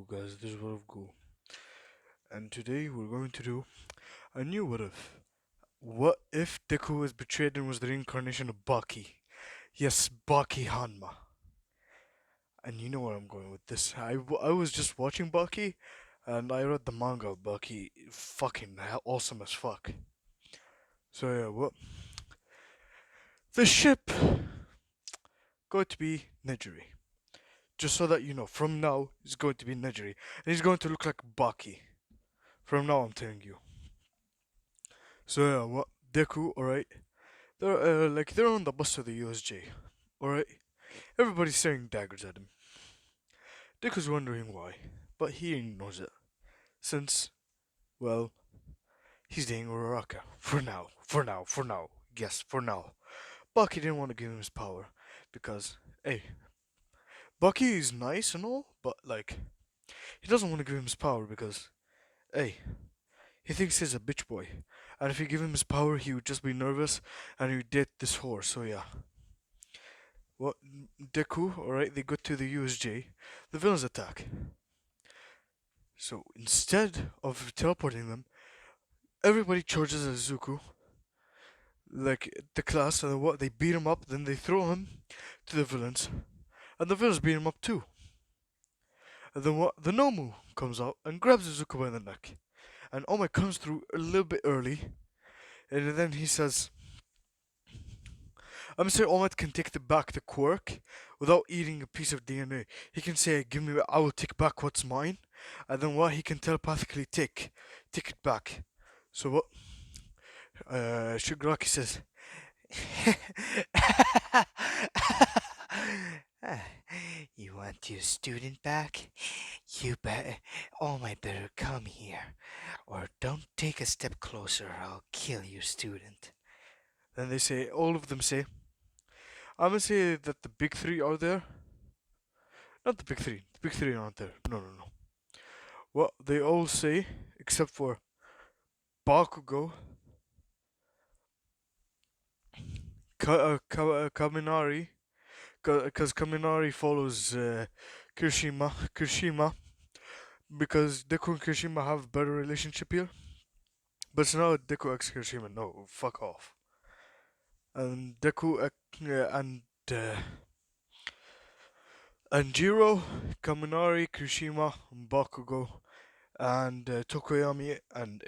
guys, this is What If Go, and today we're going to do a new What If. What if Deku was betrayed and was the reincarnation of Baki? Yes, Baki Hanma. And you know where I'm going with this. I was just watching Baki, and I read the manga of Baki. Fucking awesome as fuck. So yeah, what? The ship going to be Nejiri. Just so that you know, from now, it's going to be Nejiri. And he's going to look like Baki. From now, I'm telling you. So yeah, what? Deku, alright? They're on the bus to the USJ. Alright? Everybody's throwing daggers at him. Deku's wondering why, but he ignores it. Since, well, he's dating Uraraka. For now. For now. For now. Yes, for now. Bucky didn't want to give him his power. Because, hey, Bucky is nice and all, but like, he doesn't want to give him his power because, hey, he thinks he's a bitch boy. And if you give him his power, he would just be nervous and he would date this whore, so yeah. What? Deku, alright, they go to the USJ. The villains attack. So instead of teleporting them, everybody charges at Izuku, like the class, and what? They beat him up, then they throw him to the villains. And the villains beat him up too. And then what? The Nomu comes out and grabs Izuku by the neck. And Omai comes through a little bit early. And then he says, I'm saying All Might can take back the quirk without eating a piece of DNA. He can say, "Give me, I will take back what's mine," and then what he can telepathically take it back. So what? Shigaraki says, "You want your student back? You better, All Might better come here, or don't take a step closer, or I'll kill your student." Then they say, all of them say, I'm gonna say that the big three are there. Not the big three. The big three aren't there. No, no, no. Well, they all say, except for Bakugo, Kaminari, because Kaminari follows Kirishima, because Deku and Kirishima have a better relationship here. But it's not Deku x Kirishima. No, fuck off. And Deku uh, and Jiro, Kaminari, Kirishima, and Bakugo and Tokoyami and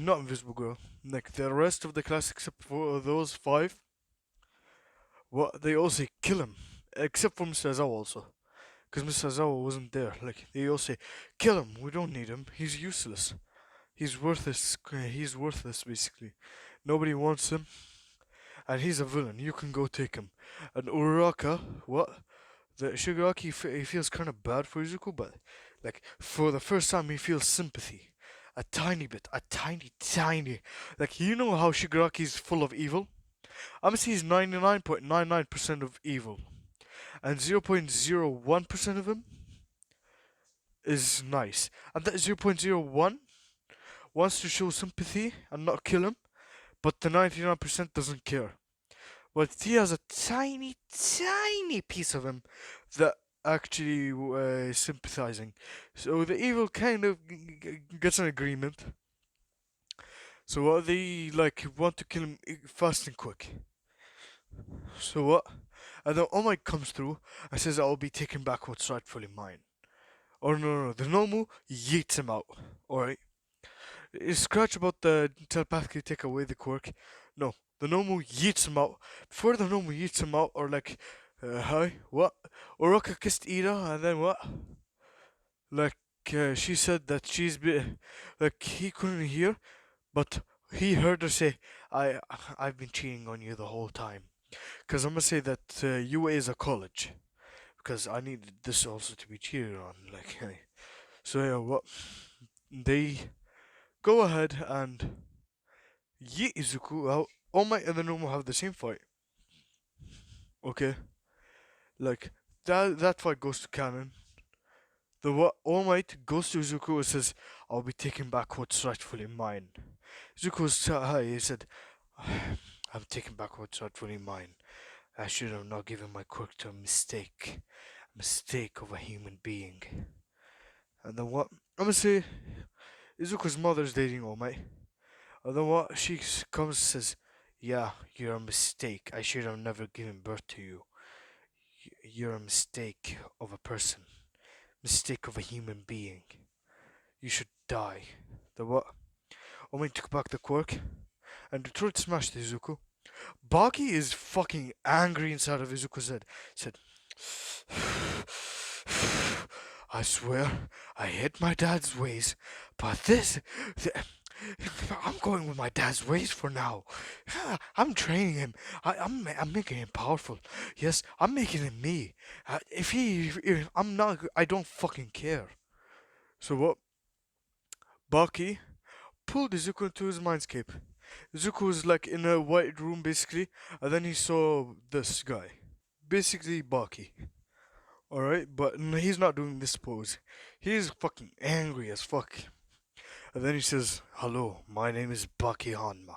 not Invisible Girl. Like the rest of the class except for those five, what they all say kill him. Except for Mr. Azawa also. Because Mr. Azawa wasn't there. Like they all say, kill him, we don't need him, he's useless. He's worthless basically. Nobody wants him. And he's a villain, you can go take him. And Uraraka, what? The Shigaraki he feels kind of bad for Izuku, but like for the first time he feels sympathy, a tiny bit, a tiny. Like you know how Shigaraki is full of evil. I'm gonna say he's 99.99% of evil, and 0.01% of him is nice, and that 0.01 wants to show sympathy and not kill him, but the 99% doesn't care. But he has a tiny piece of him that actually is sympathizing. So the evil kind of gets an agreement. So what they like want to kill him fast and quick. So what? And then All Might comes through and says, "I'll be taking back what's rightfully mine." Or no, the Nomu yeets him out. Alright? Scratch about the telepathically take away the quirk. No, the Nomu yeets him out. Before the Nomu yeets him out, or like, hi, what? Oroka kissed Ida, and then what? Like, she said that like, he couldn't hear, but he heard her say, I've been cheating on you the whole time. Because I'm gonna say that UA is a college. Because I needed this also to be cheated on. Like, hey. So, yeah, what? They go ahead and yeet Izuku out. All Might and the Nomu have the same fight. Okay? Like, that fight goes to canon. The what All Might goes to Izuku and says, I'll be taking back what's rightfully mine. Izuku was high, he said, I'm taking back what's rightfully mine. I should have not given my quirk to a mistake. A mistake of a human being. And then what? I'm gonna say Izuku's mother's dating All Might. And then what? Comes and says, "Yeah, you're a mistake. I should have never given birth to you. You're a mistake of a person, mistake of a human being. You should die." The what? All Might took back the quirk and tried to smash the Izuku. Baki is fucking angry inside of Izuku's head. Said, "I swear, I hate my dad's ways, but I'm going with my dad's ways for now. I'm training him. I'm making him powerful. Yes, I'm making him me. If I'm not, I don't fucking care." So what? Baki pulled Izuku into his mindscape. Izuku was like in a white room basically, and then he saw this guy. Basically Baki. Alright, but he's not doing this pose. He's fucking angry as fuck. And then he says, "Hello, my name is Baki Hanma.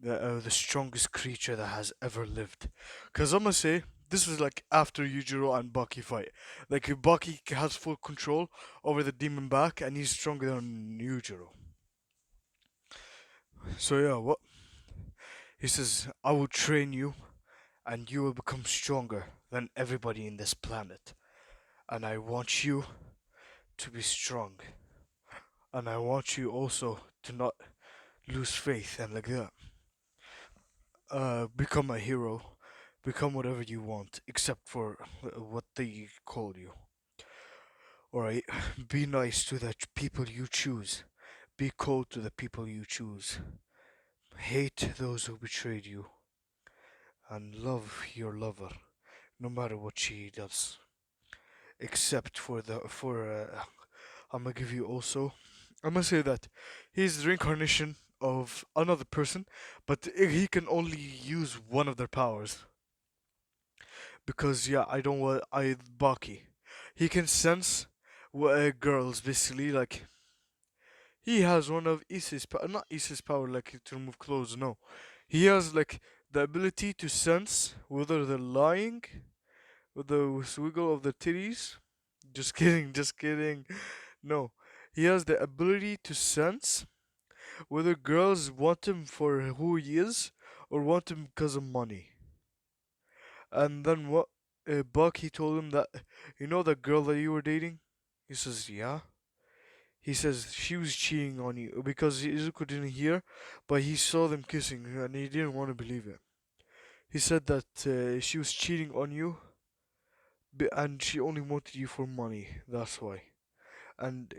The strongest creature that has ever lived." Because I'm gonna say, this was like after Yujiro and Baki fight. Like, Baki has full control over the demon back, and he's stronger than Yujiro. So yeah, what? He says, "I will train you, and you will become stronger than everybody in this planet. And I want you to be strong. And I want you also to not lose faith and like that. Become a hero. Become whatever you want, except for what they call you. Alright? Be nice to the people you choose. Be cold to the people you choose. Hate those who betrayed you. And love your lover, no matter what she does. Except for I'm gonna give you also. I'm gonna say that he's the reincarnation of another person, but he can only use one of their powers. Because yeah, I don't want I Baki. He can sense girls basically like he has one of Issa's not Issa's power like to remove clothes. No, he has like the ability to sense whether they're lying with the wiggle of the titties. Just kidding, just kidding. No, he has the ability to sense whether girls want him for who he is or want him because of money. And then what? Buck, he told him that, "You know that girl that you were dating?" He says, "Yeah." He says, "She was cheating on you," because Izuku didn't hear, but he saw them kissing and he didn't want to believe it. He said that she was cheating on you and she only wanted you for money. That's why. And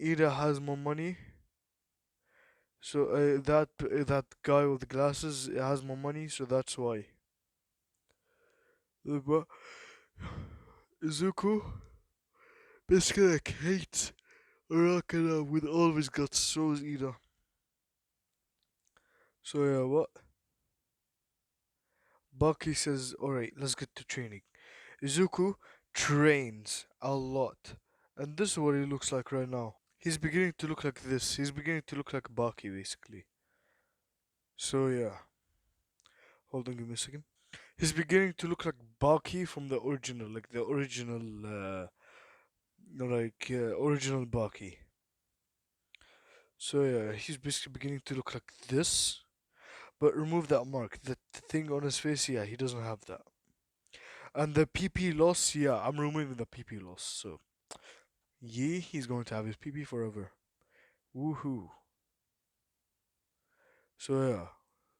Ida has more money. So that guy with the glasses has more money, so that's why. But Izuku basically like hates Urakana with all of his guts, so is Ida. So yeah, what? Baki says, "Alright, let's get to training." Izuku trains a lot. And this is what he looks like right now. He's beginning to look like this. He's beginning to look like Baki, basically. So yeah. Hold on, give me a second. He's beginning to look like Baki from the original, like the original, original Baki. So yeah, he's basically beginning to look like this, but remove that mark, that thing on his face. Yeah, he doesn't have that. And the PP loss, yeah, I'm removing the PP loss. So yeah, he's going to have his PP forever. Woohoo! So yeah,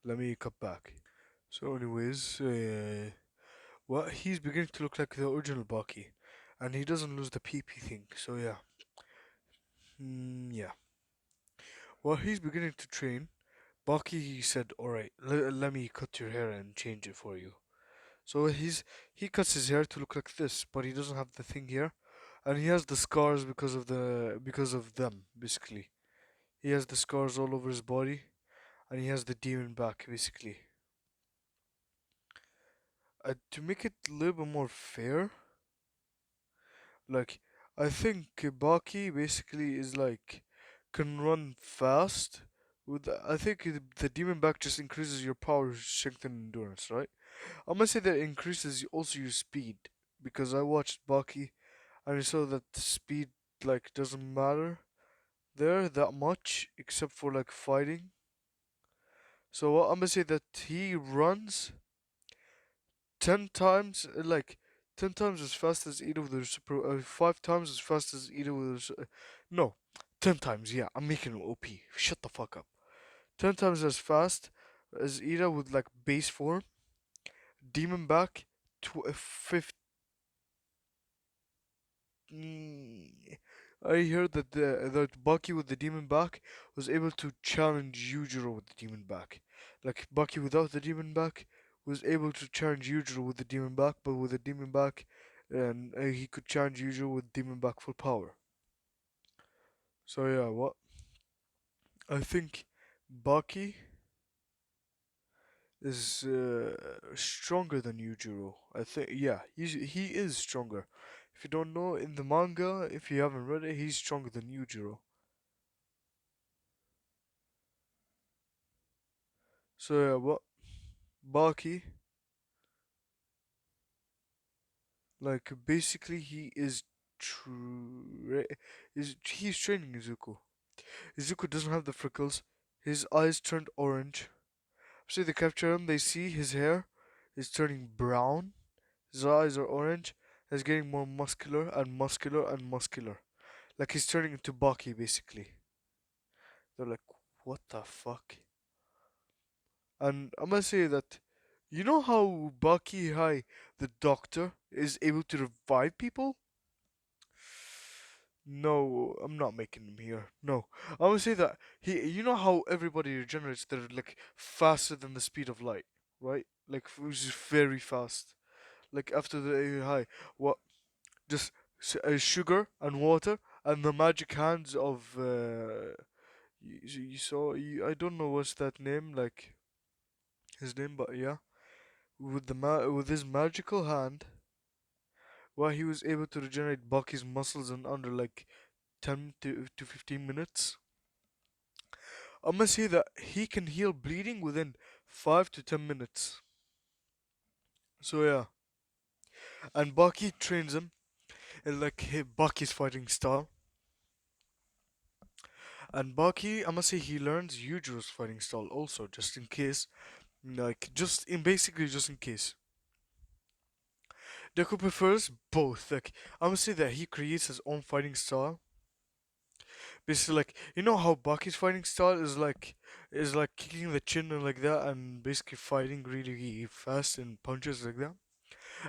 let me cut back. So anyways, well, he's beginning to look like the original Baki, and he doesn't lose the PP thing. So yeah, yeah. Well, he's beginning to train. Baki said, "Alright, let me cut your hair and change it for you." So he cuts his hair to look like this, but he doesn't have the thing here, and he has the scars because of them basically. He has the scars all over his body, and he has the demon back basically. To make it a little bit more fair, like I think Baki basically is like can run fast. I think the demon back just increases your power, strength, and endurance, right? I'm gonna say that increases also your speed because I watched Baki and I saw that the speed like doesn't matter there that much except for like fighting. So what I'm gonna say that he runs 10 times, like 10 times as fast as Ida with her super, 5 times as fast as Ida with her. No, 10 times. Yeah, I'm making it OP. Shut the fuck up. 10 times as fast as Ida with like base form, demon back, 15. I heard that that Baki with the demon back was able to challenge Yujiro with the demon back. Like Baki without the demon back was able to challenge Yujiro with the demon back, but with the demon back, and he could challenge Yujiro with demon back full power. So yeah, what I think Baki is stronger than Yujiro. I think yeah, he is stronger. If you don't know in the manga, if you haven't read it, he's stronger than Yujiro. So yeah, what Baki, like basically he is he's training Izuku. Izuku doesn't have the freckles. His eyes turned orange. So they capture him. They see his hair is turning brown. His eyes are orange. He's getting more muscular and muscular and muscular. Like he's turning into Baki basically. They're like, what the fuck? And I'm gonna say that, you know how Baki Hai, the doctor, is able to revive people? No, I'm not making him here. No, I would say that you know how everybody regenerates, they're like faster than the speed of light, right? Like, which is very fast. Like, after the high, what? Just sugar and water and the magic hands of, you saw, I don't know what's that name, like, his name, but yeah. With with his magical hand, well, he was able to regenerate Bucky's muscles in under like 10 to 15 minutes. I'm gonna say that he can heal bleeding within 5 to 10 minutes. So yeah, and Bucky trains him in like Bucky's fighting style. And Bucky, I'm gonna say he learns Yujiro's fighting style also, just in case. Like, just in basically just in case. Deku prefers both. Like, I'm gonna say that he creates his own fighting style. Basically, like, you know how Bucky's fighting style is like kicking the chin and like that, and basically fighting really fast and punches like that.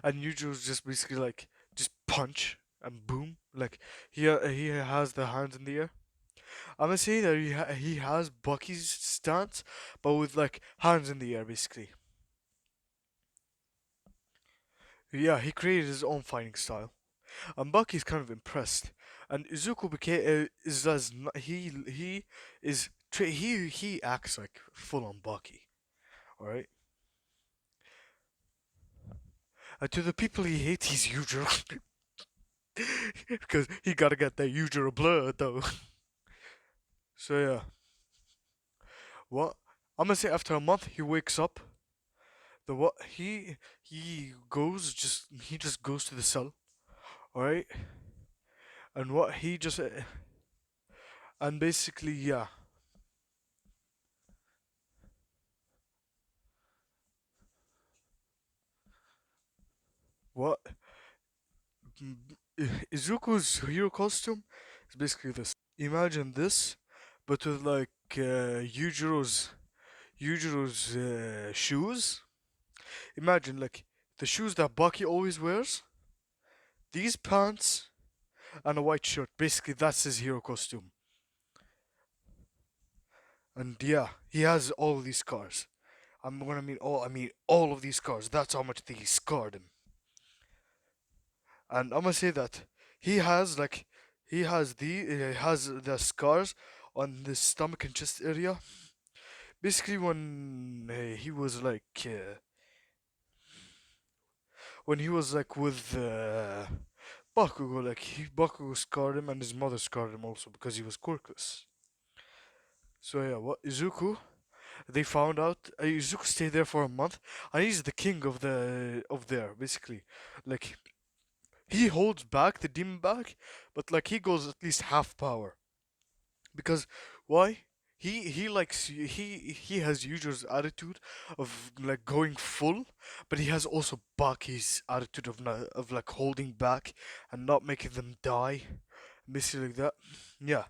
And Yujiro's just basically like just punch and boom. Like he has the hands in the air. I'm gonna say that he has Bucky's stance, but with like hands in the air basically. Yeah, he created his own fighting style, and Bucky's kind of impressed. And Izuku became is as he is he acts like full on Bucky. All right. And to the people he hates, he's Yujiro because he gotta get that Yujiro blood though. So yeah, what I'm gonna say after a month he wakes up. The what he just goes to the cell. All right, and what he just and basically yeah, what Izuku's hero costume is basically this. Imagine this, but with like Yujiro's shoes. Imagine like the shoes that Baki always wears. These pants and a white shirt. Basically, that's his hero costume. And yeah, he has all of these scars. I mean all of these scars. That's how much they scarred him. And I'm gonna say that he has like he has the scars on the stomach and chest area. Basically, he was like when he was like with Bakugo, like Bakugo scarred him, and his mother scarred him also because he was quirkless. So yeah, what Izuku? They found out Izuku stayed there for a month, and he's the king of there basically. Like he holds back the demon back, but like he goes at least half power. Because why? He likes he has Yujo's attitude of like going full, but he has also Baki's attitude of of like holding back and not making them die, basically like that. Yeah,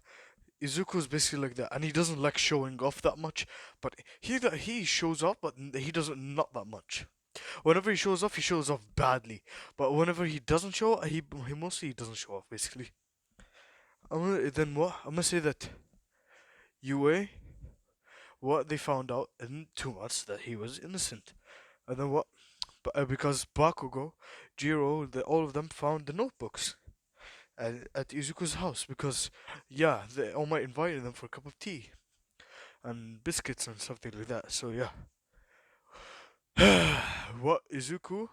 Izuku's basically like that, and he doesn't like showing off that much. But he shows off, but he doesn't not that much. Whenever he shows off badly. But whenever he doesn't show, he mostly doesn't show off basically. Then what? I'm gonna say that Yue, what they found out in 2 months that he was innocent, and then what? Because Bakugo, Jiro, all of them found the notebooks at Izuku's house because yeah, they all might invited them for a cup of tea and biscuits and something like that. So yeah. What Izuku?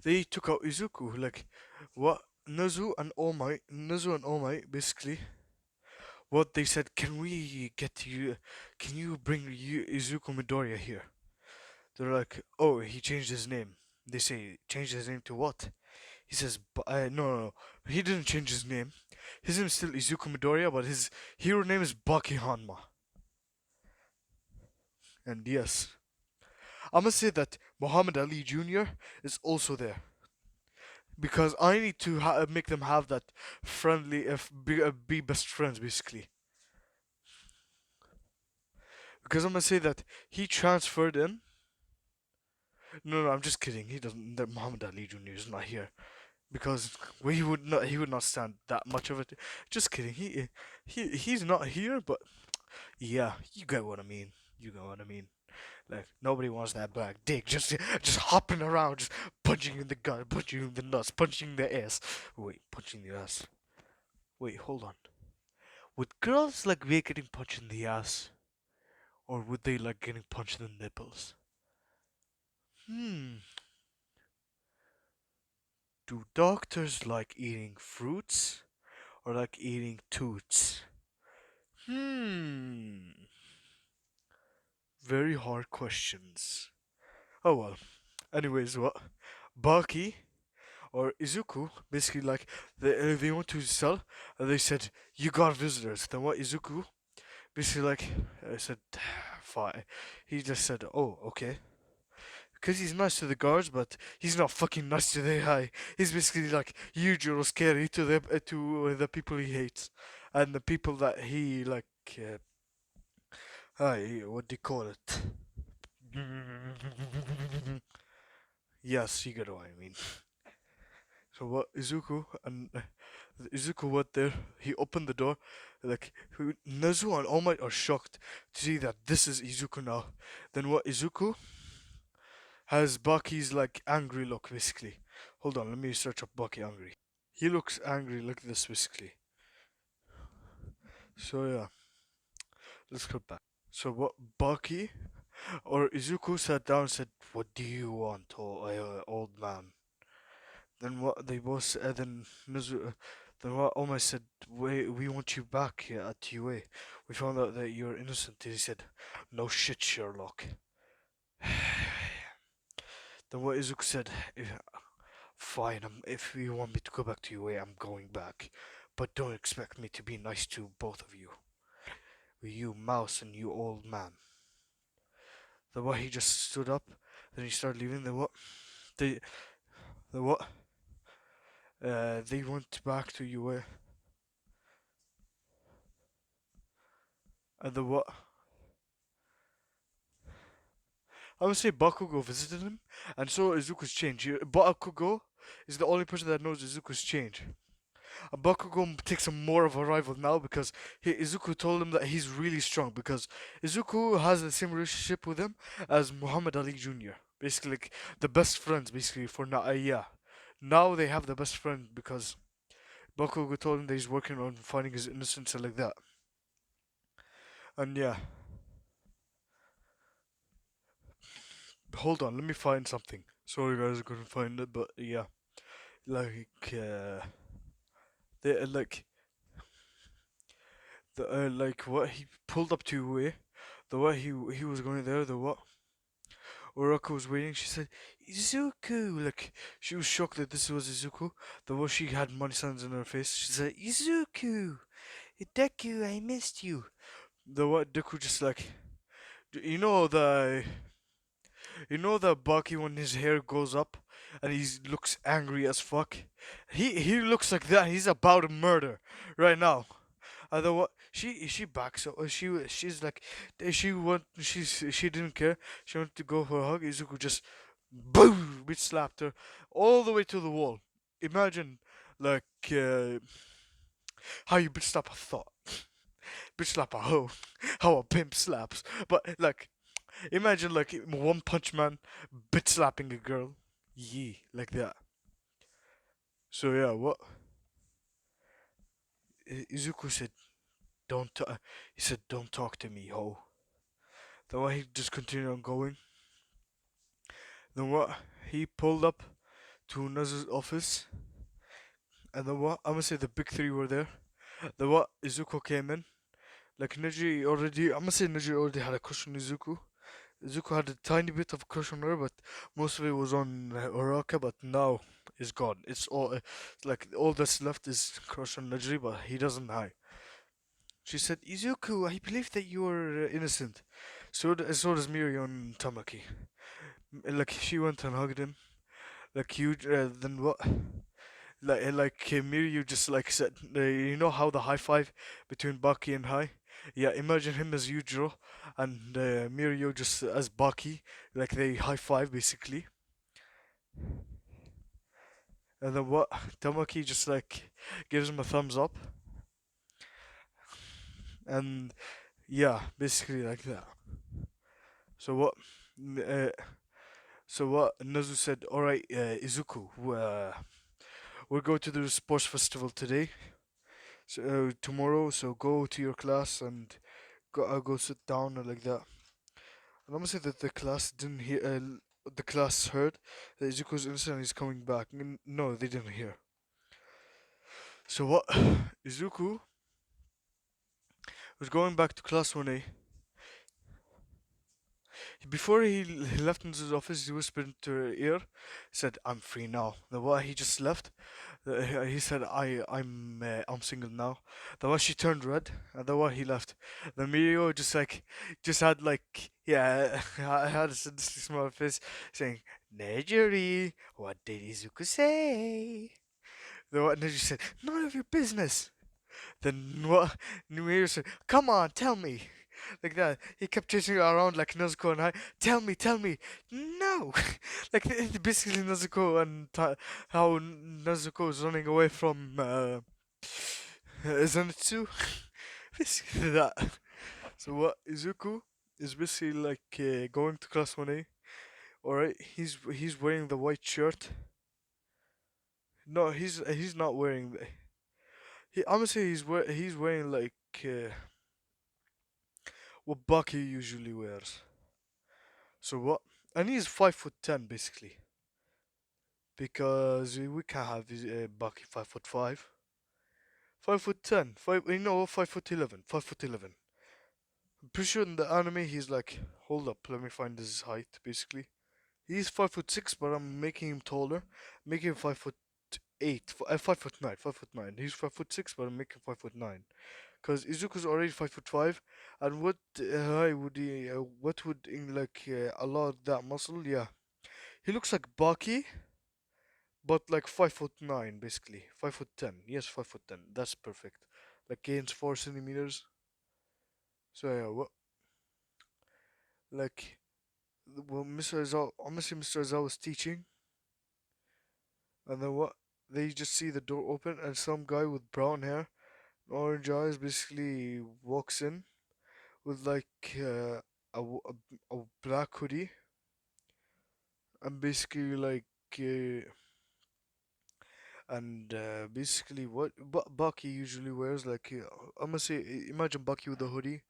They took out Izuku. Like what Nezu and All Might basically. What they said, can we get you? Can you bring you Izuku Midoriya here? They're like, oh, he changed his name. They say, changed his name to what? He says, no, no, no. He didn't change his name. His name is still Izuku Midoriya, but his hero name is Baki Hanma. And yes, I'm gonna say that Muhammad Ali Jr. is also there because I need to make them have that friendly, if be best friends basically. Because I'm gonna say that he transferred in. No, no, I'm just kidding. He doesn't. That Muhammad Ali Jr. is not here because he would not stand that much of it. Just kidding. He's not here, but yeah, you get what I mean. You get what I mean. Like nobody wants that black dick just hopping around, just punching you in the gut, punching you in the nuts, punching the ass. Wait, punching the ass. Wait, hold on. Would girls like getting punched in the ass, or would they like getting punched in the nipples? Hmm. Do doctors like eating fruits or like eating toots? Hmm. Very hard questions. Oh well. Anyways, what? Baki or Izuku basically like they want to sell and they said you got visitors. Then what Izuku basically like said fine. He just said oh okay because he's nice to the guards but he's not fucking nice to the AI. He's basically like Yujiro scary to the people he hates and the people that he like. What do you call it? Yes, you get what I mean. So what Izuku went there. He opened the door. Like Nezu and All Might are shocked to see that this is Izuku now. Then what Izuku has Baki's like angry look basically. Hold on, let me search up Baki angry. He looks angry like this basically. So yeah, let's go back. So what Baki or Izuku sat down and said, "What do you want, old man?" Then what they both then Mizu, then what Omar said, we want you back here at UA. We found out that you're innocent. He said, no shit, Sherlock. Then what Izuku said, fine, if you want me to go back to UA, I'm going back. But don't expect me to be nice to both of you. You mouse and you old man. Then what he just stood up, then he started leaving. Then what? They, then what? They went back to UA. And the what? I would say Bakugo visited him, and so Izuku's change. Bakugo is the only person that knows Izuku's change. And Bakugo takes him more of a rival now because Izuku told him that he's really strong because Izuku has the same relationship with him as Muhammad Ali Jr. Basically, like, the best friends, basically, for now. Yeah. Now they have the best friend because Bakugo told him that he's working on finding his innocence and like that. And yeah. Hold on, let me find something. Sorry guys, I couldn't find it, but yeah. Like, they like like what he pulled up to the way he was going there, the what Uraka was waiting. She said, Izuku! Like, she was shocked that this was Izuku. The way she had money signs on her face. She said, Izuku! Deku, I missed you. The what? Deku just like, you know the Baki when his hair goes up and he looks angry as fuck. He looks like that. He's about to murder right now. Otherwise, she backs up. She's like, she didn't care. She wanted to go for a hug. Izuku just boom, bitch slapped her all the way to the wall. Imagine like how you bitch slap a thought, bitch slap a hoe, how a pimp slaps. But like, imagine like One Punch Man bitch slapping a girl, yeah, like that. So yeah, what Izuku said, don't. He said, don't talk to me, ho. Then what? He just continued on going. Then what? He pulled up to Nazu's office, and then what? I'm gonna say the big three were there. Then what? Izuku came in. Like Neji already, I'm gonna say Neji already had a crush on Izuku. Izuku had a tiny bit of a crush on her, but most of it was on Uraka. But now it's gone. It's all like all that's left is crush on Neji, but he doesn't hide. She said, Izuku, I believe that you are innocent. So does Mirio and Tamaki. Like she went and hugged him. Like you, then what? Mirio just like said, you know how the high five between Baki and Hai? Yeah, imagine him as Yujiro and Mirio just as Baki, like they high five basically. And then what? Tamaki just like gives him a thumbs up, and yeah, basically like that. So what? Uh, so what? Nazu said, "All right, Izuku, we're going to the sports festival today, so tomorrow. So go to your class and go sit down and like that." And I'm gonna say that the class didn't hear. The class heard that Izuku's innocent and he's coming back. No, they didn't hear. So what? Izuku was going back to class 1A. Before he left into his office, he whispered into her ear, said, "I'm free now." Then what? He just left. He said, I'm single now." Then what? She turned red, and then what? He left. Then Mirio just had like, yeah, I had a sadistic smile on his face, saying, "Nejiri, what did Izuku say?" Then what? Neji said, "None of your business." Then what? Mirio said, "Come on, tell me." Like that. He kept chasing her around like Nezuko and I. Tell me. No! Like, basically Nezuko and how Nezuko is running away from Zenitsu. Basically that. So what? Izuku is basically like going to class 1A. Alright, he's wearing the white shirt. No, he's not wearing the. I'm gonna say he's wearing like what Baki usually wears. So what? And he's 5'10" basically, because we can't have Bucky 5'5", 5'10", 5'11", 5'11". I'm pretty sure in the anime he's like, hold up, let me find his height. Basically, he's 5'6", but I'm making him taller, making him 5'8", 5'9", 5'9". He's 5'6", but I'm making 5'9". Cause Izuku's already 5'5", and what height would he? What would in like a lot of that muscle? Yeah, he looks like Baki, but like 5'9", basically 5'10". Yes, 5'10". That's perfect. Like gains 4 centimeters. So yeah, what like well, Mr. Aizawa, honestly, Mr. Aizawa was teaching, and then what? They just see the door open, and some guy with brown hair, orange eyes, basically walks in with like a black hoodie, and basically like. And basically, what Bucky usually wears, like I'm gonna say, imagine Bucky with a hoodie,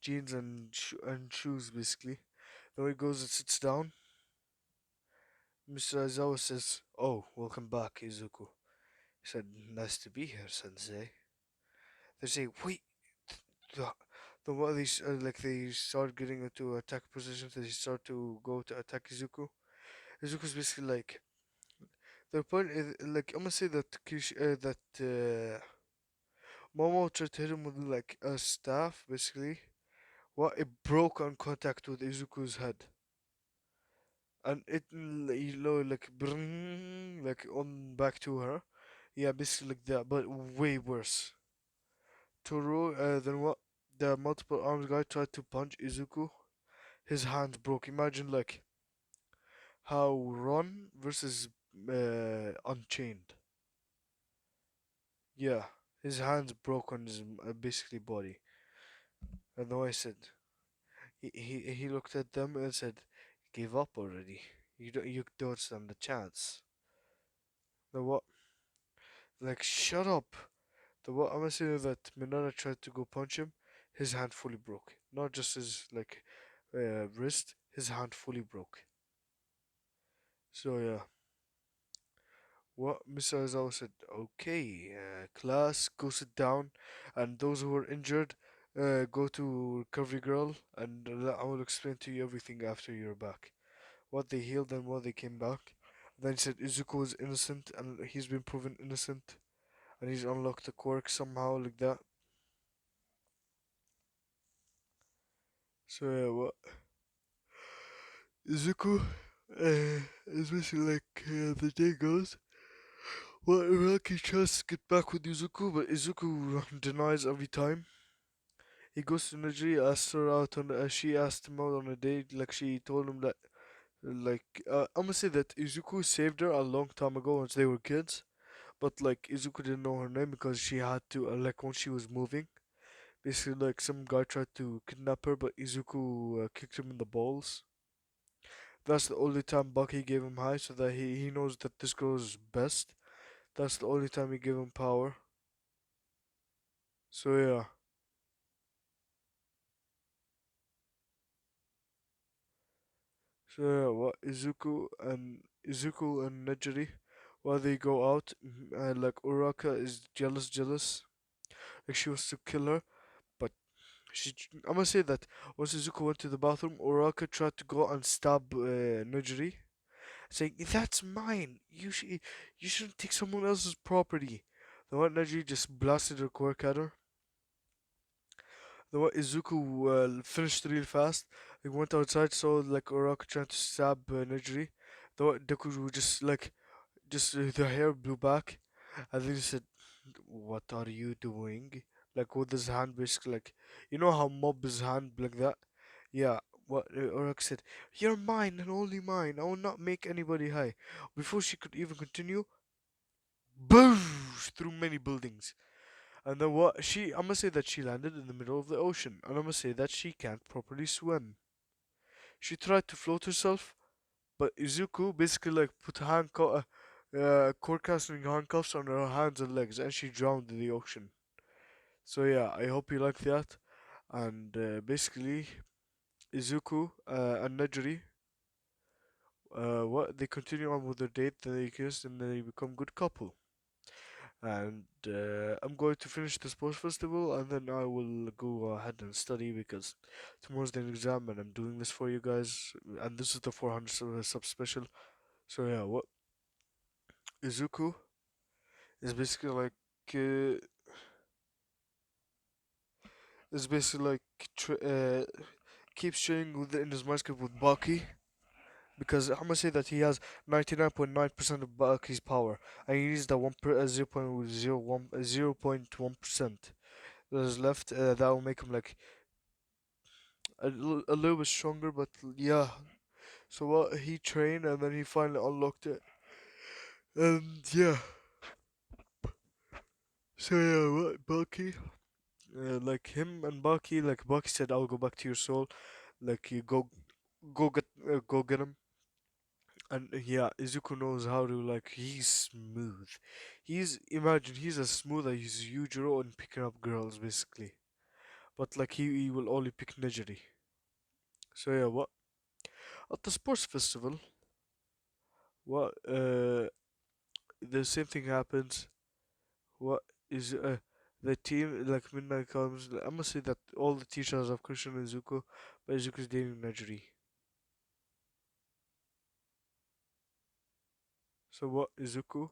jeans and shoes basically. Then he goes and sits down. Mr. Aizawa says, "Oh, welcome back, Izuku." He said, "Nice to be here, Sensei." They say, "Wait, the, Then what like they start getting into attack positions. They start to go to attack Izuku. Izuku's basically like the point is like I'm gonna say that Momo tried to hit him with like a staff basically. What it broke on contact with Izuku's head, and like like on back to her. Yeah, basically like that, but way worse. Toru, then what? The multiple arms guy tried to punch Izuku. His hands broke. Imagine like how Ron versus Unchained. Yeah, his hands broke on his basically body. And the I said, he looked at them and said, "Give up already. You don't stand a chance." The what? Like shut up. The what? I'm gonna say that Minara tried to go punch him. His hand fully broke. Not just his like wrist. His hand fully broke. So yeah. What Mr. Aizawa said, okay, class, go sit down, and those who are injured, go to recovery girl, and I will explain to you everything after you're back. What they healed and what they came back. Then he said Izuku is innocent, and he's been proven innocent, and he's unlocked the quirk somehow like that. So yeah, what Izuku, is basically like the day goes. Well, Iraqi tries to get back with Izuku, but Izuku denies every time. He goes to Najri, asks her out on. She asked him out on a date. Like she told him that, I'm gonna say that Izuku saved her a long time ago once they were kids. But like Izuku didn't know her name because she had to. Like when she was moving, basically like some guy tried to kidnap her, but Izuku kicked him in the balls. That's the only time Bucky gave him high, so that he knows that this girl's best. That's the only time he gave him power. So yeah. So yeah, what Izuku and Nejiri, while they go out, like Uraka is jealous, like she wants to kill her, but I'm gonna say that once Izuku went to the bathroom, Uraka tried to go and stab Nejiri, saying that's mine. You shouldn't take someone else's property. The one Nejiri just blasted her quirk at her. The one Izuku finished real fast. He went outside, saw like Uraka trying to stab Nejiri. The one Deku just like the hair blew back, and then he said, "What are you doing?" Like with his hand, basically, like you know how mob his hand like that. Yeah. What Uruk said, "You're mine and only mine. I will not make anybody high." Before she could even continue, boosh through many buildings. And then what? I'm gonna say that she landed in the middle of the ocean, and I'm gonna say that she can't properly swim. She tried to float herself, but Izuku basically like put cord casting handcuffs on her hands and legs, and she drowned in the ocean. So yeah, I hope you like that. And basically, Izuku and Nejiri, what they continue on with their date, then they kiss, and they become good couple. And I'm going to finish the sports festival, and then I will go ahead and study because tomorrow's the exam, and I'm doing this for you guys. And this is the 400 sub special. So yeah, what Izuku is basically like uh, is basically like keeps sharing in his mindset with Baki because I'm gonna say that he has 99.9% of Baki's power and he needs the 0.01% that is left. That will make him like a little bit stronger, but yeah. So what he trained and then he finally unlocked it, and yeah. So yeah, what Baki? Like him and Baki, like Baki said, I'll go back to your soul. Like you go get him. And yeah, Izuku knows how to like. He's smooth. Imagine he's as smooth as Yujiro in picking up girls, basically. But like he will only pick Nejiri. So yeah, what at the sports festival? What the same thing happens. What is The team, like Midnight comes, I'm gonna say that all the teachers have Christian and Izuku, but Izuku's dating Najiri. So what Izuku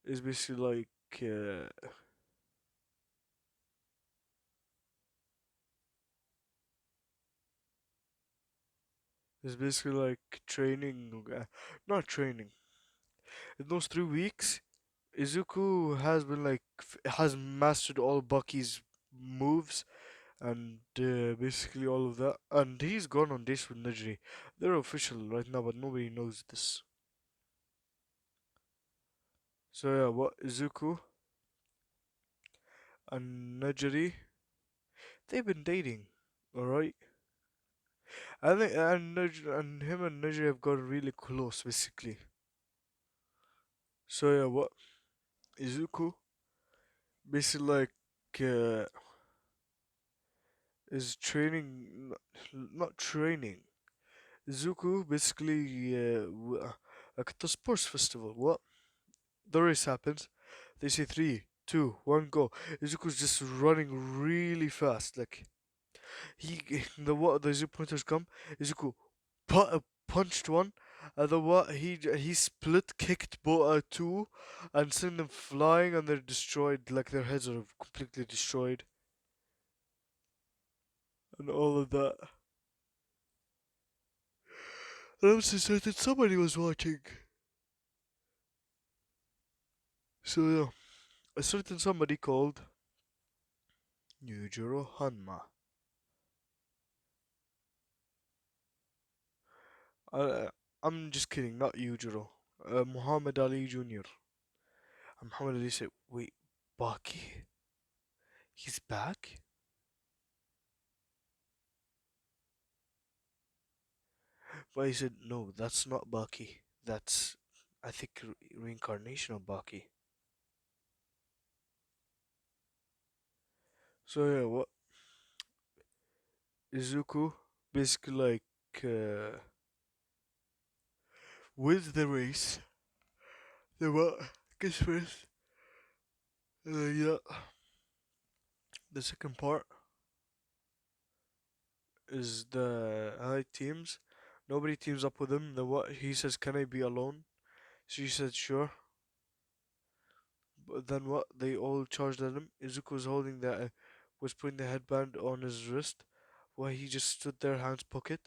is basically like, is basically like training, not training. In those 3 weeks, Izuku has been like, has mastered all Bucky's moves and basically all of that. And he's gone on dates with Najri. They're official right now, but nobody knows this. So yeah, what Izuku and Najri, they've been dating, all right. I think and him and Najri have got really close, basically. So yeah, what Izuku basically like uh, is training, not training. Izuku basically like at the sports festival. What the race happens, they say three, two, one, go. Izuku's just running really fast. Like he, the Izuku pointers come. Izuku punched one. The what he split kicked two, and sent them flying, and they're destroyed. Like their heads are completely destroyed, and all of that. And I'm so certain somebody was watching. So yeah, a certain somebody called Jiro Hanma. Uh, I'm just kidding, not Yujiro. Muhammad Ali Jr. And Muhammad Ali said, wait, Baki? He's back? But he said, no, that's not Baki. That's, I think, reincarnation of Baki. So yeah, what Izuku basically like wins the race. The what gets first. Yeah. The second part is the allied teams. Nobody teams up with him. The what he says, can I be alone? She said sure. But then what? They all charged at him. Izuku was holding was putting the headband on his wrist, while he just stood there, hands pocket.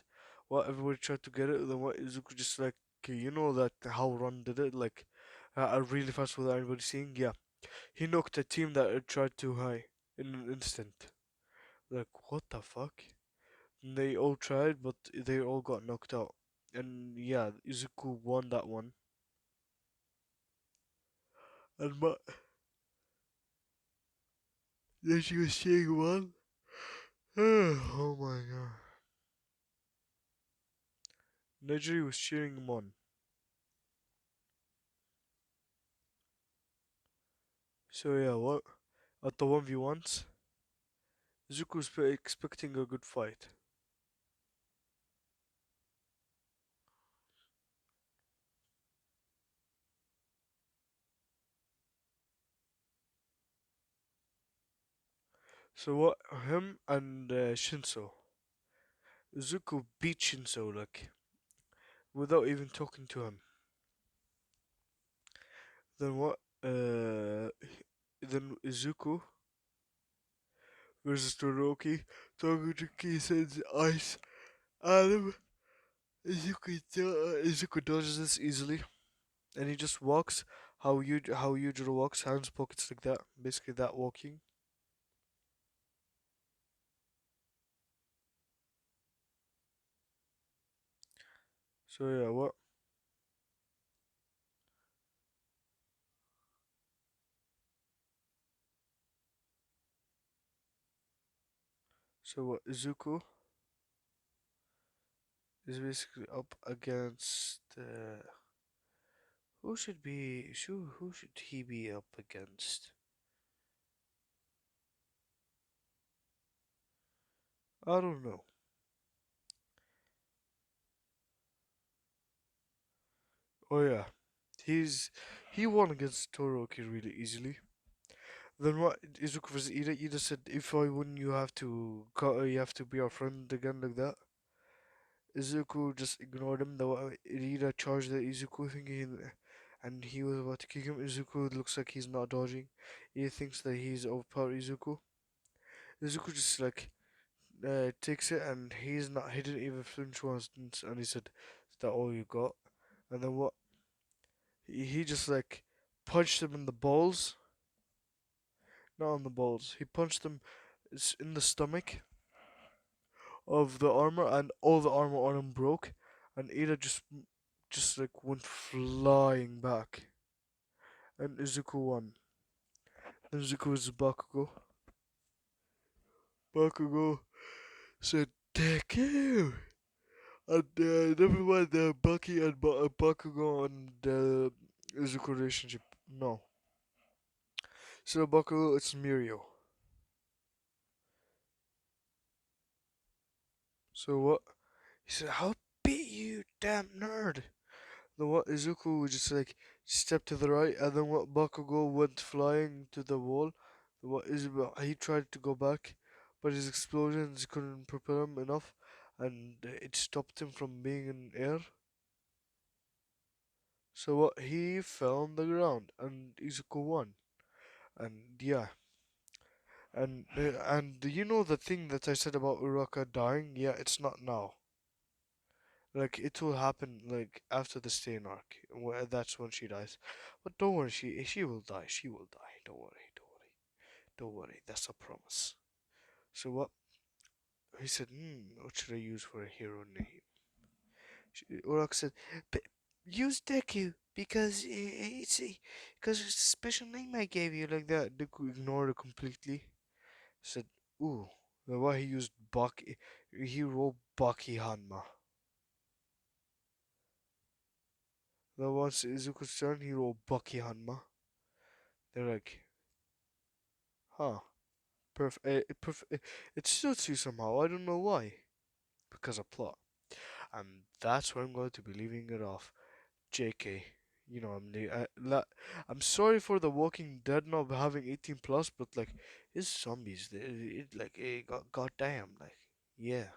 While everybody tried to get it, then what? Izuku just like, you know that how Ron did it, like, really fast without anybody seeing. Yeah, he knocked a team that had tried too high in an instant. Like, what the fuck? And they all tried, but they all got knocked out. And yeah, Izuku won that one. And then she was cheering one. Oh my god. Nejiri was cheering him on. So yeah, what? At the 1v1s, Izuku was expecting a good fight. So what? Him and Shinso. Izuku beat Shinso, like, without even talking to him. Then what? Then Izuku versus Todoroki. Todoroki sends ice at him. Izuku dodges this easily, and he just walks how Yujiro walks, hands pockets like that, basically that walking. So yeah, what? So what? Izuku is basically up against who should he be up against? I don't know. Oh yeah, he's he won against Todoroki really easily. Then what? Izuku versus Ida. Ida said, "If I win, you have to be our friend again," like that. Izuku just ignored him. The Ida charged at Izuku, and he was about to kick him. Izuku looks like he's not dodging. He thinks that he's overpowered Izuku. Izuku just like takes it, and he's not. He didn't even flinch once, and he said, "Is that all you got?" And then what? He just like punched him in the balls. Not on the balls. He punched him in the stomach of the armor, and all the armor on him broke, and Ida just like went flying back, and Izuku won. Then Izuku was Bakugo. Bakugo said, "Deku!" And never mind the Baki and Bakugo and the Izuku relationship. No. So Bakugo, it's Mirio. So what? He said, "How beat you, damn nerd!" Then what? Izuku just like stepped to the right, and then what? Bakugo went flying to the wall. What is he tried to go back, but his explosions couldn't propel him enough, and it stopped him from being in air. So what? He fell on the ground, and Izuku won. And yeah, and you know the thing that I said about Uraka dying? Yeah, it's not now. Like it will happen like after the Stain arc. That's when she dies. But don't worry, she will die. She will die. Don't worry. Don't worry. Don't worry. That's a promise. So what? He said, what should I use for a hero name? Uraka said, use Deku because because it's a special name I gave you like that. Deku ignored it completely. Said, ooh. Why he used Baki? He wrote Baki Hanma. Then once Izuku's turn, he wrote Baki Hanma. They're like, huh, it suits you somehow. I don't know why. Because of plot. And that's where I'm going to be leaving it off. JK. You know, I'm sorry for The Walking Dead not having 18 plus, but like, it's zombies. Like, goddamn, like, yeah.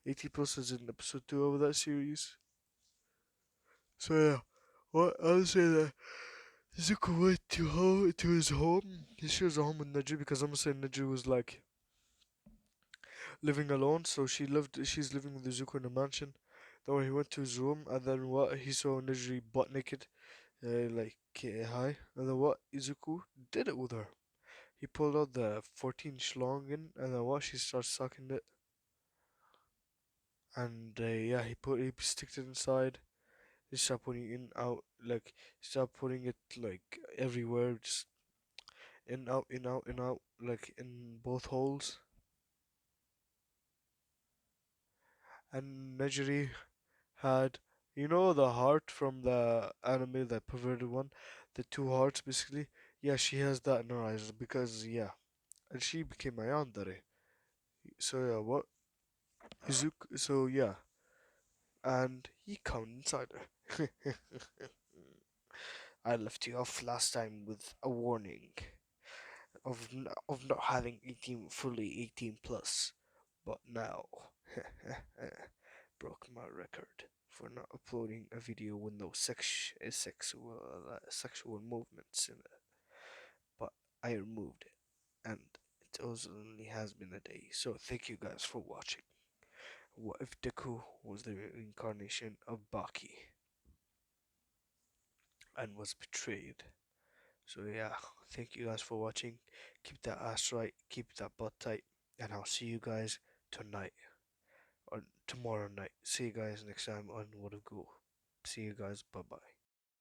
18 plus is in episode 2 of that series. So yeah, what I would say that Izuku went to his home. He shares a home with Neji because I'm gonna say Neji was like living alone, so she's living with Izuku in a mansion. Then when he went to his room, and then what he saw Neji butt naked, like hi, and then what Izuku did it with her. He pulled out the 14 schlongen, and then what she starts sucking it, and yeah, he sticked it inside. He started putting it in out like start putting it like everywhere, just in out in out in out, like in both holes. And Nejiri had, you know, the heart from the anime, the perverted one, the two hearts basically. Yeah, she has that in her eyes because yeah, and she became my yandere. So yeah, what Izuku? So yeah, and he come inside her. I left you off last time with a warning of not having 18 fully 18 plus, but now broke my record for not uploading a video with no sexual movements in it. But I removed it, and it only has been a day. So thank you guys for watching. What if Deku was the reincarnation of Baki and was betrayed? So yeah, thank you guys for watching. Keep that ass right, keep that butt tight, and I'll see you guys tonight or tomorrow night. See you guys next time on What of Ghoul. See you guys. Bye bye.